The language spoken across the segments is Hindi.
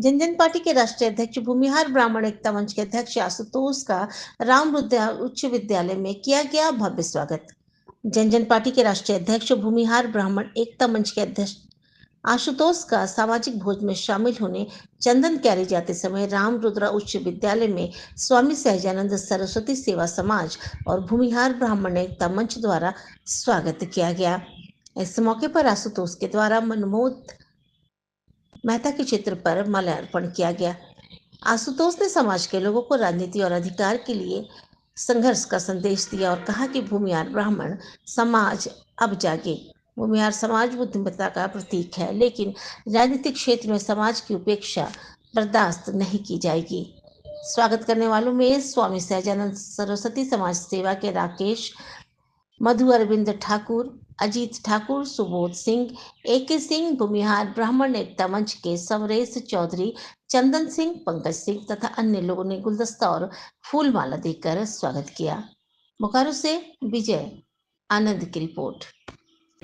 जनजन पार्टी के राष्ट्रीय अध्यक्ष भूमिहार ब्राह्मण एकता मंच के अध्यक्ष आशुतोष का रामरुद्र उच्च विद्यालय में किया गया भव्य स्वागत। जनजन पार्टी के राष्ट्रीय अध्यक्ष भूमिहार ब्राह्मण एकता मंच के अध्यक्ष आशुतोष का सामाजिक भोज में शामिल होने चंदन क्यारी जाते समय रामरुद्र उच्च विद्यालय में स्वामी सहजानंद सरस्वती सेवा समाज और भूमिहार ब्राह्मण एकता मंच द्वारा स्वागत किया गया। इस मौके पर आशुतोष के द्वारा मनमोहन मेहता के चित्र पर माल्यार्पण किया गया। आशुतोष ने समाज के लोगों को राजनीति और अधिकार के लिए संघर्ष का संदेश दिया और कहा कि भूमिहार ब्राह्मण समाज अब जागे। भूमिहार समाज बुद्धिमत्ता का प्रतीक है, लेकिन राजनीतिक क्षेत्र में समाज की उपेक्षा बर्दाश्त नहीं की जाएगी। स्वागत करने वालों में स्वामी सहजानंद सरस्वती समाज सेवा के राकेश, मधु अरविंद ठाकुर, अजीत ठाकुर, सुबोध सिंह, AK सिंह, भूमिहार ब्राह्मण एकता मंच के समरेश चौधरी, चंदन सिंह, पंकज सिंह तथा अन्य लोगों ने गुलदस्ता और फूल माला देकर स्वागत किया। बोकारो से विजय आनंद की रिपोर्ट।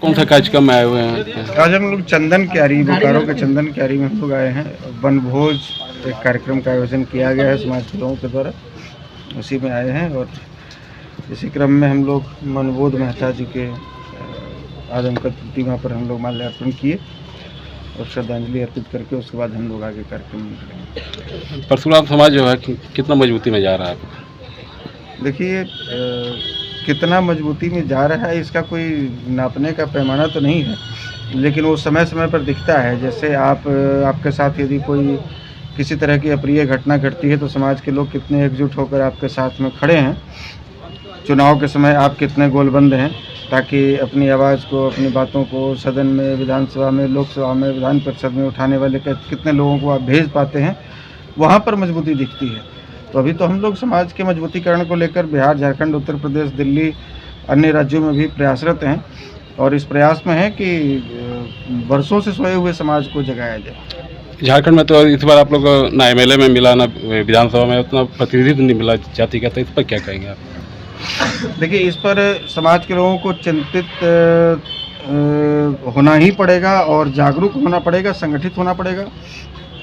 कौन सा कार्यक्रम आए हुए हैं? आज हम लोग चंदन क्यारी, बोकारो के चंदन क्यारी में हम लोग आए हैं। वनभोज एक कार्यक्रम का आयोजन किया गया है समाज के लोगों के द्वारा, उसी में आए हैं। और इसी क्रम में हम लोग मनमोहन मेहता जी के आदमकद प्रतिमा पर हम लोग माल्यार्पण किए और श्रद्धांजलि अर्पित करके उसके बाद हम लोग आगे कार्यक्रम निकलेंगे। परशुराम समाज जो है कितना मजबूती में जा रहा है? देखिए, कितना मजबूती में जा रहा है इसका कोई नापने का पैमाना तो नहीं है, लेकिन वो समय समय पर दिखता है। जैसे आपके साथ यदि कोई किसी तरह की अप्रिय घटना घटती है तो समाज के लोग कितने एकजुट होकर आपके साथ में खड़े हैं। चुनाव के समय आप कितने गोलबंद हैं ताकि अपनी आवाज़ को, अपनी बातों को सदन में, विधानसभा में, लोकसभा में, विधान परिषद में उठाने वाले कितने लोगों को आप भेज पाते हैं, वहाँ पर मजबूती दिखती है। तो अभी तो हम लोग समाज के मजबूतीकरण को लेकर बिहार, झारखंड, उत्तर प्रदेश, दिल्ली, अन्य राज्यों में भी प्रयासरत हैं और इस प्रयास में है कि वर्षों से सोए हुए समाज को जगाया जाए। झारखंड में तो इस बार आप लोग ना MLA में मिला, ना विधानसभा में उतना प्रतिनिधित्व नहीं मिला जाति का, तो इस पर क्या कहेंगे आप? देखिए, इस पर समाज के लोगों को चिंतित होना ही पड़ेगा और जागरूक होना पड़ेगा, संगठित होना पड़ेगा।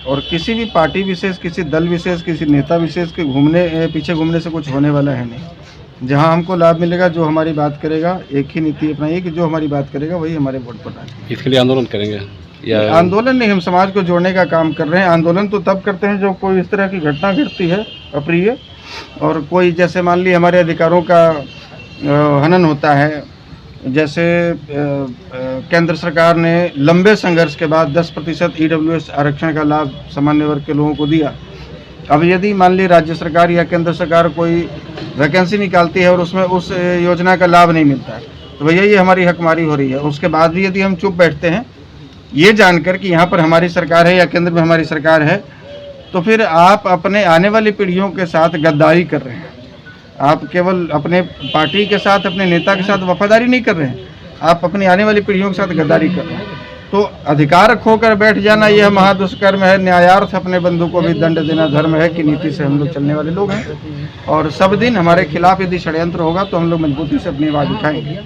और किसी भी पार्टी विशेष, किसी दल विशेष, किसी नेता विशेष के पीछे घूमने से कुछ होने वाला है नहीं। जहां हमको लाभ मिलेगा, जो हमारी बात करेगा, एक ही नीति अपनाइए कि जो हमारी बात करेगा वही हमारे वोट पर डालेगा। इसके लिए आंदोलन करेंगे या? आंदोलन नहीं, हम समाज को जोड़ने का काम कर रहे हैं। आंदोलन तो तब करते हैं जब कोई इस तरह की घटना घटती है अप्रिय, और कोई जैसे मान ली हमारे अधिकारों का हनन होता है। जैसे केंद्र सरकार ने लंबे संघर्ष के बाद 10% EWS आरक्षण का लाभ सामान्य वर्ग के लोगों को दिया। अब यदि मान ली राज्य सरकार या केंद्र सरकार कोई वैकेंसी निकालती है और उसमें उस योजना का लाभ नहीं मिलता है, तो भैया ये हमारी हकमारी हो रही है। उसके बाद भी यदि हम चुप बैठते हैं ये जानकर कि यहाँ पर हमारी सरकार है या केंद्र में हमारी सरकार है, तो फिर आप अपने आने वाली पीढ़ियों के साथ गद्दारी कर रहे हैं। आप केवल अपने पार्टी के साथ, अपने नेता के साथ वफादारी नहीं कर रहे हैं, आप अपनी आने वाली पीढ़ियों के साथ गद्दारी कर रहे हैं। तो अधिकार खोकर बैठ जाना यह महादुष्कर्म है। न्यायार्थ अपने बंधु को भी दंड देना धर्म है कि नीति से हम लोग चलने वाले लोग हैं। और सब दिन हमारे खिलाफ यदि षड्यंत्र होगा तो हम लोग मजबूती से अपनी आवाज़ उठाएंगे।